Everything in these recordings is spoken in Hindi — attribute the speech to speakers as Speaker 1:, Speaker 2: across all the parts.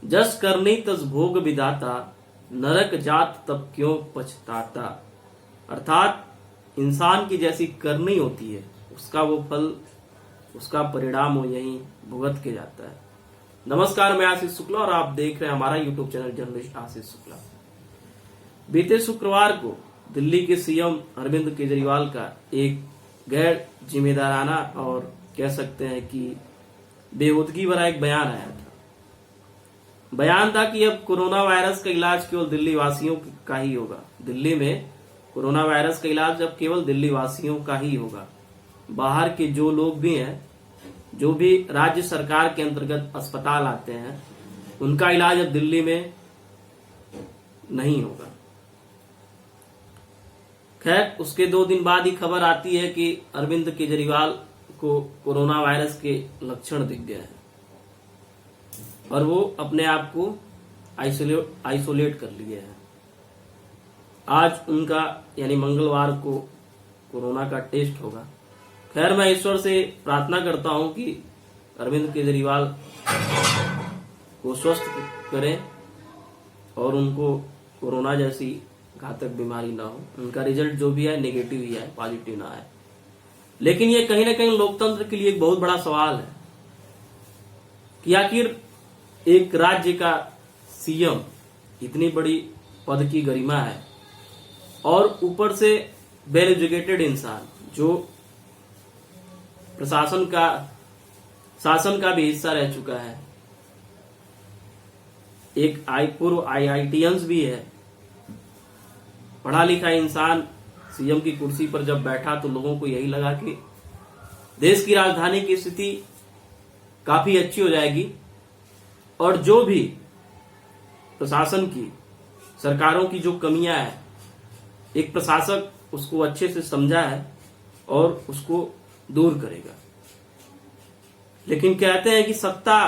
Speaker 1: जस करनी तस भोग विधाता, नरक जात तब क्यों पछताता। अर्थात इंसान की जैसी करनी होती है उसका वो फल, उसका परिणाम वो यही भुगत के जाता है। नमस्कार, मैं आशीष शुक्ला और आप देख रहे हैं हमारा YouTube channel journalist Ashish Shukla. बीते शुक्रवार को दिल्ली के सीएम अरविंद केजरीवाल का एक गैर जिम्मेदाराना और कह सकते हैं कि बेहूदगी भरा एक बयान आया था। बयान था कि अब कोरोना वायरस का इलाज केवल दिल्ली वासियों का ही होगा। दिल्ली में कोरोना वायरस का इलाज अब केवल दिल्ली वासियों का ही होगा। बाहर के जो लोग भी हैं, जो भी राज्य सरकार के अंतर्गत अस्पताल आते हैं, उनका इलाज अब दिल्ली में नहीं होगा। खैर, उसके 2 दिन बाद ही खबर आती है कि अरविंद केजरीवाल को कोरोना वायरस के लक्षण दिख गए हैं और वो अपने आप को आइसोलेट कर लिए हैं। आज उनका यानी मंगलवार को कोरोना का टेस्ट होगा। खैर, मैं ईश्वर से प्रार्थना करता हूं कि अरविंद केजरीवाल को स्वस्थ करें और उनको कोरोना जैसी घातक बीमारी ना हो। उनका रिजल्ट जो भी है नेगेटिव ही है, पॉजिटिव ना आए। लेकिन ये कहीं ना कहीं लोकतंत्र के लिए एक बहुत बड़ा सवाल है कि आखिर एक राज्य का सीएम, इतनी बड़ी पद की गरिमा है और ऊपर से वेल एजुकेटेड इंसान जो प्रशासन का, शासन का भी हिस्सा रह चुका है, एक पूर्व IITians भी है, पढ़ा लिखा इंसान सीएम की कुर्सी पर जब बैठा तो लोगों को यही लगा कि देश की राजधानी की स्थिति काफी अच्छी हो जाएगी और जो भी प्रशासन की, सरकारों की जो कमियां हैं, एक प्रशासक उसको अच्छे से समझा है और उसको दूर करेगा। लेकिन कहते हैं कि सत्ता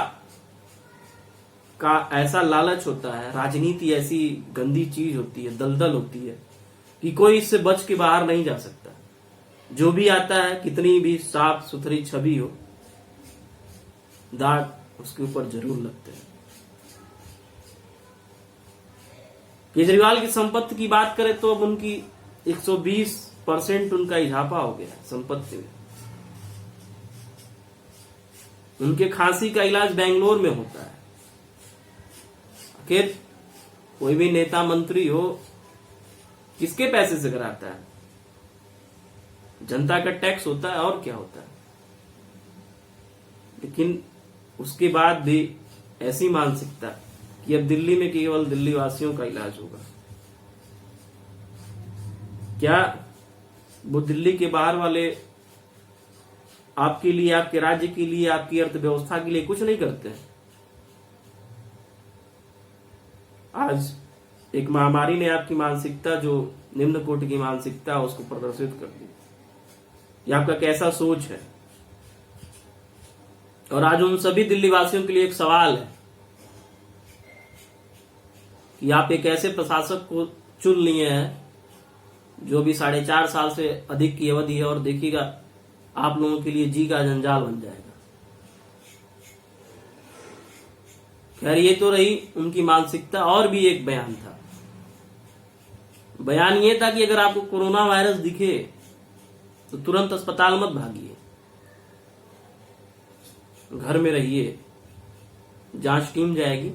Speaker 1: का ऐसा लालच होता है, राजनीति ऐसी गंदी चीज होती है, दलदल होती है कि कोई इससे बच के बाहर नहीं जा सकता। जो भी आता है, कितनी भी साफ सुथरी छवि हो, दाग उसके ऊपर जरूर लगते हैं। केजरीवाल की संपत्ति की बात करें तो अब उनकी 120% उनका इजाफा हो गया है संपत्ति में। उनके खांसी का इलाज बेंगलोर में होता है। आखिर कोई भी नेता मंत्री हो, किसके पैसे से कराता है? जनता का टैक्स होता है और क्या होता है। लेकिन उसके बाद भी ऐसी मानसिकता कि अब दिल्ली में केवल दिल्ली वासियों का इलाज होगा। क्या वो दिल्ली के बाहर वाले आपके लिए, आपके राज्य के लिए, आपकी अर्थव्यवस्था के लिए कुछ नहीं करते हैं? आज एक महामारी ने आपकी मानसिकता, जो निम्न कोटि की मानसिकता, उसको प्रदर्शित कर दी। ये आपका कैसा सोच है? और आज उन सभी दिल्ली वासियों के लिए एक सवाल है कि आप एक ऐसे प्रशासक को चुन लिए हैं जो भी 4.5 साल से अधिक की अवधि है और देखिएगा आप लोगों के लिए जी का जंजाल बन जाएगा। खैर, ये तो रही उनकी मानसिकता। और भी एक बयान था। बयान ये था कि अगर आपको कोरोना वायरस दिखे तो तुरंत अस्पताल मत भागिए, घर में रहिए, जांच टीम जाएगी।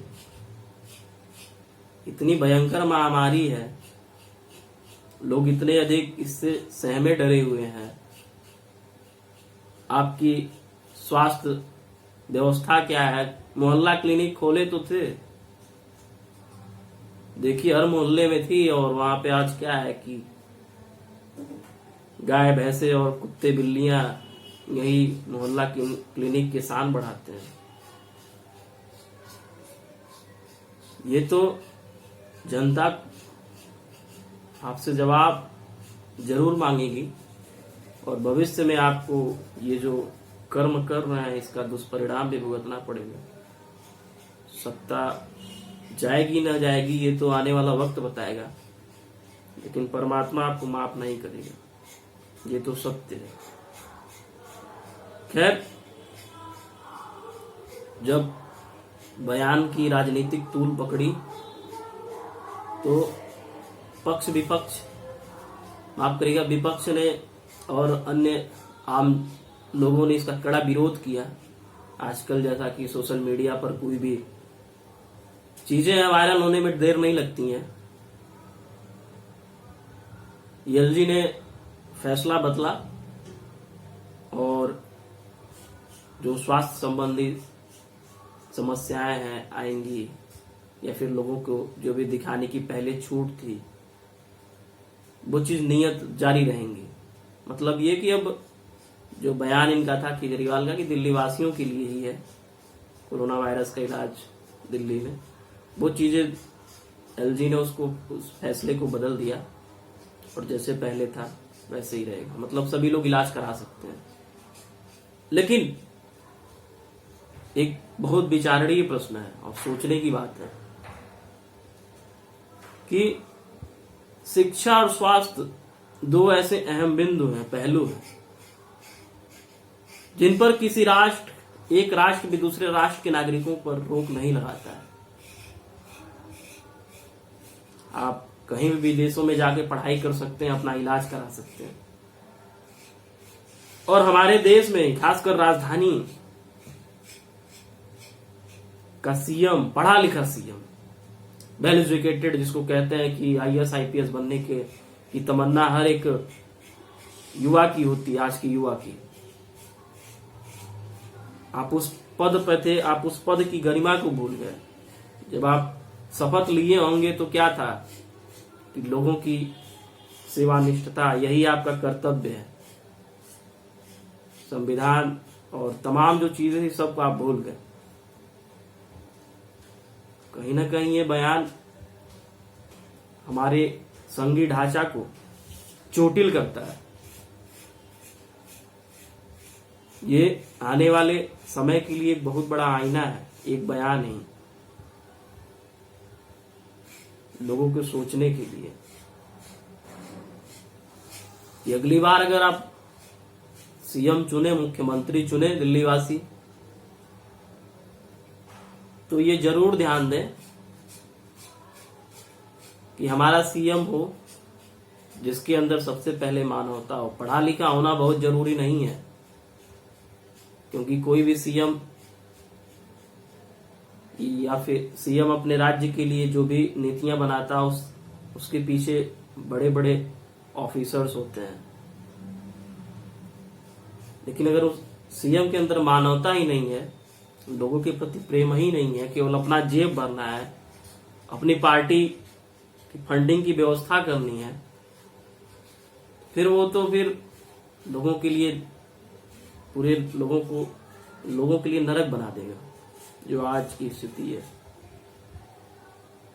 Speaker 1: इतनी भयंकर महामारी है, लोग इतने अधिक इससे सहमे डरे हुए हैं। आपकी स्वास्थ्य व्यवस्था क्या है? मोहल्ला क्लिनिक खोले तो थे, देखिए हर मोहल्ले में थी, और वहां पे आज क्या है कि गाय भैंसे और कुत्ते बिल्लियां यही मोहल्ला क्लिनिक के शान बढ़ाते हैं। ये तो जनता आपसे जवाब जरूर मांगेगी और भविष्य में आपको ये जो कर्म कर रहे हैं इसका दुष्परिणाम भी भुगतना पड़ेगा। सत्ता जाएगी ना जाएगी ये तो आने वाला वक्त बताएगा, लेकिन परमात्मा आपको माफ नहीं करेगा, ये तो सत्य है। खैर, जब बयान की राजनीतिक तूल पकड़ी तो पक्ष विपक्ष, माफ करिएगा, विपक्ष ने और अन्य आम लोगों ने इसका कड़ा विरोध किया। आजकल जैसा कि सोशल मीडिया पर कोई भी चीजें वायरल होने में देर नहीं लगती हैं। एलजी ने फैसला बदला और जो स्वास्थ्य संबंधी समस्याएं हैं आएंगी या फिर लोगों को जो भी दिखाने की पहले छूट थी वो चीज नियत जारी रहेंगी। मतलब ये कि अब जो बयान इनका था केजरीवाल का कि दिल्ली वासियों के लिए ही है कोरोना वायरस का इलाज दिल्ली में, वो चीजें एलजी ने उसको उस फैसले को बदल दिया और जैसे पहले था वैसे ही रहेगा। मतलब सभी लोग इलाज करा सकते हैं। लेकिन एक बहुत विचारणीय प्रश्न है और सोचने की बात है कि शिक्षा और स्वास्थ्य दो ऐसे अहम बिंदु हैं, पहलू हैं, जिन पर किसी राष्ट्र, एक राष्ट्र भी दूसरे राष्ट्र के नागरिकों पर रोक नहीं लगाता है। आप कहीं भी विदेशों में जाके पढ़ाई कर सकते हैं, अपना इलाज करा सकते हैं। और हमारे देश में खासकर राजधानी का सीएम, पढ़ा लिखा सीएम, वेल एजुकेटेड, जिसको कहते हैं कि आईएएस आईपीएस बनने की तमन्ना हर एक युवा की होती है, आज की युवा की। आप उस पद पे थे, आप उस पद की गरिमा को भूल गए। जब आप शपथ लिए होंगे तो क्या था कि लोगों की सेवानिष्ठता, यही आपका कर्तव्य है। संविधान और तमाम जो चीजें थी सबको आप भूल गए। कहीं ना कहीं ये बयान हमारे संघीय ढांचा को चोटिल करता है। ये आने वाले समय के लिए एक बहुत बड़ा आईना है, एक बयान ही, लोगों को सोचने के लिए कि अगली बार अगर आप सीएम चुने, मुख्यमंत्री चुने दिल्ली वासी, तो ये जरूर ध्यान दें कि हमारा सीएम हो जिसके अंदर सबसे पहले मानवता हो। पढ़ा लिखा होना बहुत जरूरी नहीं है, क्योंकि कोई भी सीएम या फिर सीएम अपने राज्य के लिए जो भी नीतियां बनाता है उसके पीछे बड़े बड़े ऑफिसर्स होते हैं। लेकिन अगर उस सीएम के अंदर मानवता ही नहीं है, लोगों के प्रति प्रेम ही नहीं है, केवल अपना जेब भरना है, अपनी पार्टी की फंडिंग की व्यवस्था करनी है, फिर वो तो फिर लोगों के लिए, पूरे लोगों के लिए नरक बना देगा, जो आज की स्थिति है।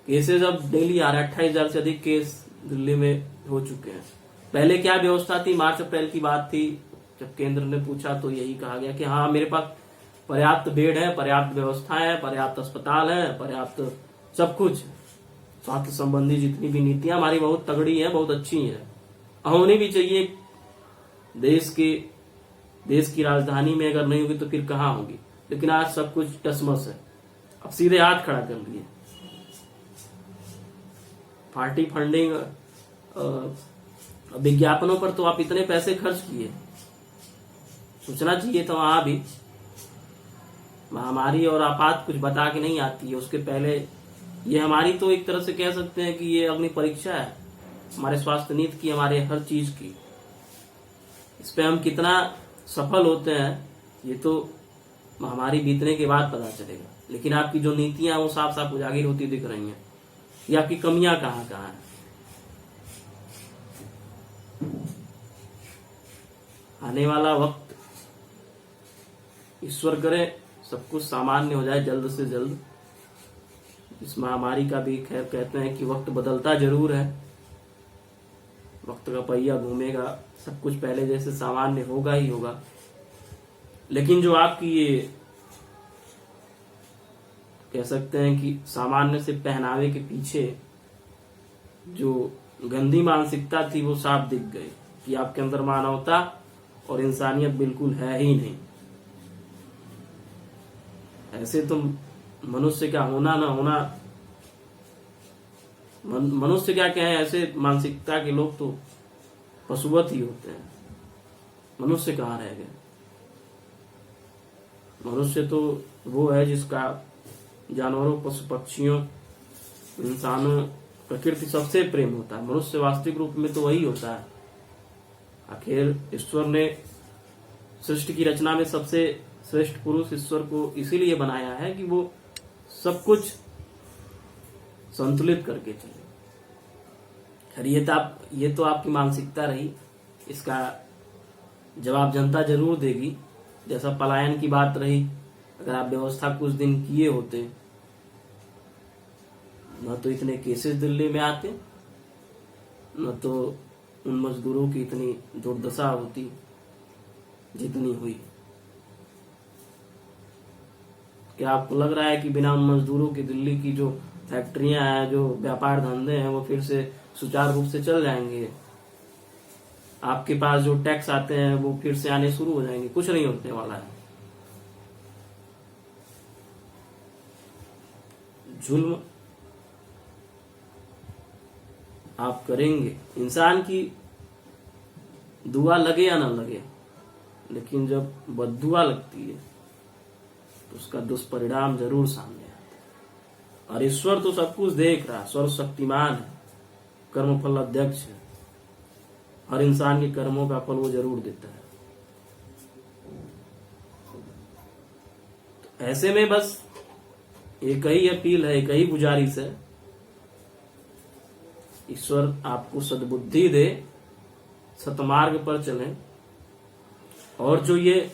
Speaker 1: केसेस अब डेली आ रहे हैं, 28,000 से अधिक केस दिल्ली में हो चुके हैं। पहले क्या व्यवस्था थी, मार्च अप्रैल की बात थी, जब केंद्र ने पूछा तो यही कहा गया कि हाँ मेरे पास पर्याप्त बेड है, पर्याप्त व्यवस्था है, पर्याप्त अस्पताल है, पर्याप्त सब कुछ, स्वास्थ्य संबंधी जितनी भी नीतियां हमारी बहुत तगड़ी है, बहुत अच्छी है, होनी भी चाहिए। देश की राजधानी में अगर नहीं होगी तो फिर कहाँ होगी। लेकिन आज सब कुछ टसमस है। अब सीधे हाथ खड़ा कर लिए। पार्टी फंडिंग, विज्ञापनों पर तो आप इतने पैसे खर्च किए, सोचना चाहिए था वहां भी। महामारी और आपात कुछ बता के नहीं आती है, उसके पहले ये हमारी तो एक तरह से कह सकते हैं कि ये अग्नि परीक्षा है हमारे स्वास्थ्य नीति की, हमारे हर चीज की। इस पे हम कितना सफल होते हैं ये तो महामारी बीतने के बाद पता चलेगा। लेकिन आपकी जो नीतियां वो साफ साफ उजागर होती दिख रही हैं कि आपकी कमियां कहाँ कहाँ हैं। आने वाला वक्त ईश्वर करे सब कुछ सामान्य हो जाए जल्द से जल्द। इस महामारी का भी खैर कहते हैं कि वक्त बदलता जरूर है, वक्त का पहिया घूमेगा, सब कुछ पहले जैसे सामान्य होगा ही होगा। लेकिन जो आपकी ये कह सकते हैं कि सामान्य से पहनावे के पीछे जो गंदी मानसिकता थी वो साफ दिख गई कि आपके अंदर मानवता और इंसानियत बिल्कुल है ही नहीं। ऐसे तो मनुष्य का होना ना होना, मनुष्य क्या क्या है, ऐसे मानसिकता के लोग तो पशुवत ही होते हैं। मनुष्य कहाँ रह गए? मनुष्य तो वो है जिसका जानवरों, पशु पक्षियों, इंसानों, प्रकृति सबसे प्रेम होता है। मनुष्य वास्तविक रूप में तो वही होता है। आखिर ईश्वर ने सृष्टि की रचना में सबसे श्रेष्ठ पुरुष ईश्वर को इसीलिए बनाया है कि वो सब कुछ संतुलित करके चले। खैर ये तो आपकी मानसिकता रही, इसका जवाब जनता जरूर देगी। जैसा पलायन की बात रही, अगर आप व्यवस्था कुछ दिन किए होते न तो इतने केसेस दिल्ली में आते, न तो उन मजदूरों की इतनी दुर्दशा होती जितनी हुई। क्या आपको लग रहा है कि बिना उन मजदूरों की दिल्ली की जो फैक्ट्रियां हैं, जो व्यापार धंधे हैं, वो फिर से सुचारू रूप से चल जाएंगे? आपके पास जो टैक्स आते हैं वो फिर से आने शुरू हो जाएंगे? कुछ नहीं होने वाला है। जुल्म आप करेंगे, इंसान की दुआ लगे या ना लगे, लेकिन जब बद्दुआ लगती है तो उसका दुष्परिणाम जरूर सामने आता है। और ईश्वर तो सब कुछ देख रहा है, सर्वशक्तिमान है, कर्मफल अध्यक्ष है, हर इंसान के कर्मों का फल वो जरूर देता है। तो ऐसे में बस एक ही अपील है, एक ही गुजारिश है, ईश्वर आपको सद्बुद्धि दे, सतमार्ग पर चलें। और जो ये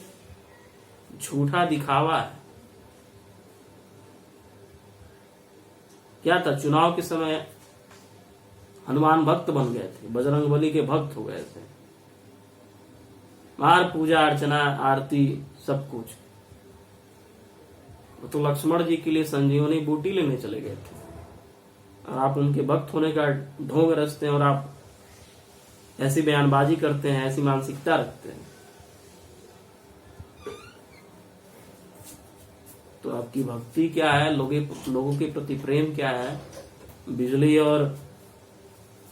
Speaker 1: झूठा दिखावा है, क्या था, चुनाव के समय हनुमान भक्त बन गए थे, बजरंगबली के भक्त हो गए थे, मार पूजा अर्चना आरती सब कुछ। तो लक्ष्मण जी के लिए संजीवनी बूटी लेने चले गए थे, और आप उनके भक्त होने का ढोंग रचते हैं और आप ऐसी बयानबाजी करते हैं, ऐसी मानसिकता रखते हैं। तो आपकी भक्ति क्या है, लोगों के प्रति प्रेम क्या है? बिजली और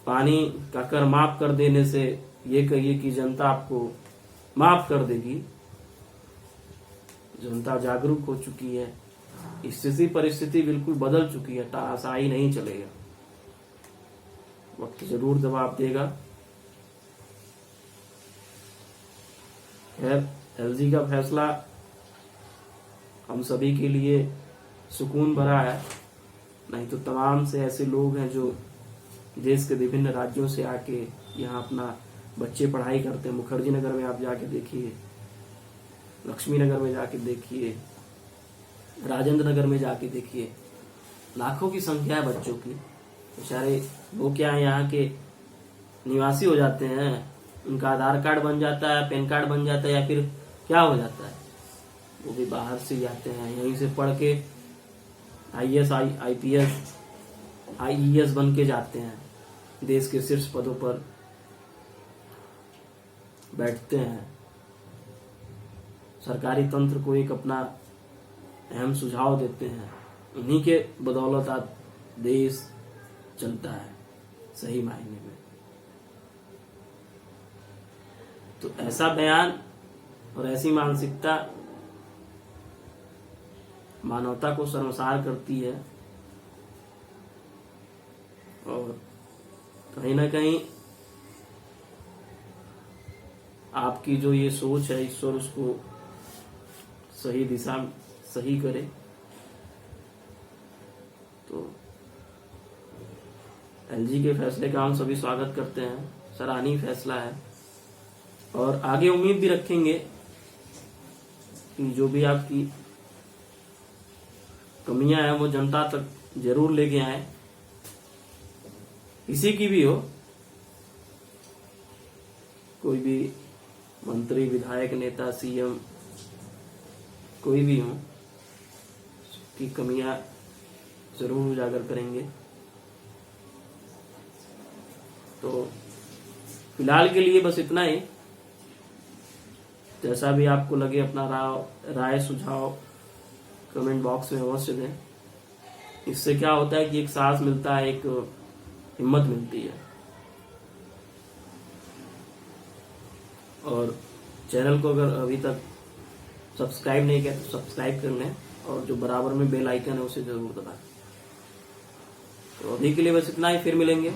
Speaker 1: पानी का कर माफ कर देने से ये कहिए कि जनता आपको माफ कर देगी। जनता जागरूक हो चुकी है, स्थिति परिस्थिति बिल्कुल बदल चुकी है, तानाशाही नहीं चलेगा, वक्त जरूर जवाब देगा। खैर, एलजी का फैसला हम सभी के लिए सुकून भरा है, नहीं तो तमाम से ऐसे लोग हैं जो देश के विभिन्न राज्यों से आके यहाँ अपना बच्चे पढ़ाई करते हैं। मुखर्जी नगर में आप जाके देखिए, लक्ष्मी नगर में जाके देखिए, राजेंद्र नगर में जाके देखिए, लाखों की संख्या है बच्चों की। बेचारे वो क्या है, यहाँ के निवासी हो जाते हैं, उनका आधार कार्ड बन जाता है, पैन कार्ड बन जाता है, या फिर क्या हो जाता है, वो भी बाहर से जाते हैं, यहीं से पढ़ के IAS IPS IES बन के जाते हैं, देश के शीर्ष पदों पर बैठते हैं। सरकारी तंत्र को एक अपना अहम सुझाव देते हैं, उन्हीं के बदौलत आज देश चलता है सही मायने में। तो ऐसा बयान और ऐसी मानसिकता मानवता को शर्मसार करती है, और कहीं ना कहीं आपकी जो ये सोच है, ईश्वर उसको सही दिशा सही करे। तो एलजी के फैसले का हम सभी स्वागत करते हैं, सराहनीय फैसला है, और आगे उम्मीद भी रखेंगे कि जो भी आपकी कमियां हैं वो जनता तक जरूर लेके आए, किसी की भी हो, कोई भी मंत्री, विधायक, नेता, CM, कोई भी हो, की कमियां जरूर उजागर करेंगे। तो फिलहाल के लिए बस इतना ही। जैसा भी आपको लगे अपना राय सुझाव कमेंट बॉक्स में अवश्य दें। इससे क्या होता है कि एक साहस मिलता है, एक हिम्मत मिलती है। और चैनल को अगर अभी तक सब्सक्राइब नहीं किया तो सब्सक्राइब कर लें, और जो बराबर में बेल आइकन है उसे जरूर दबाएं। तो अभी के लिए बस इतना ही, फिर मिलेंगे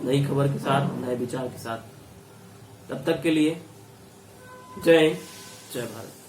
Speaker 1: नई खबर के साथ, नए विचार के साथ। तब तक के लिए जय हिंद, जय भारत।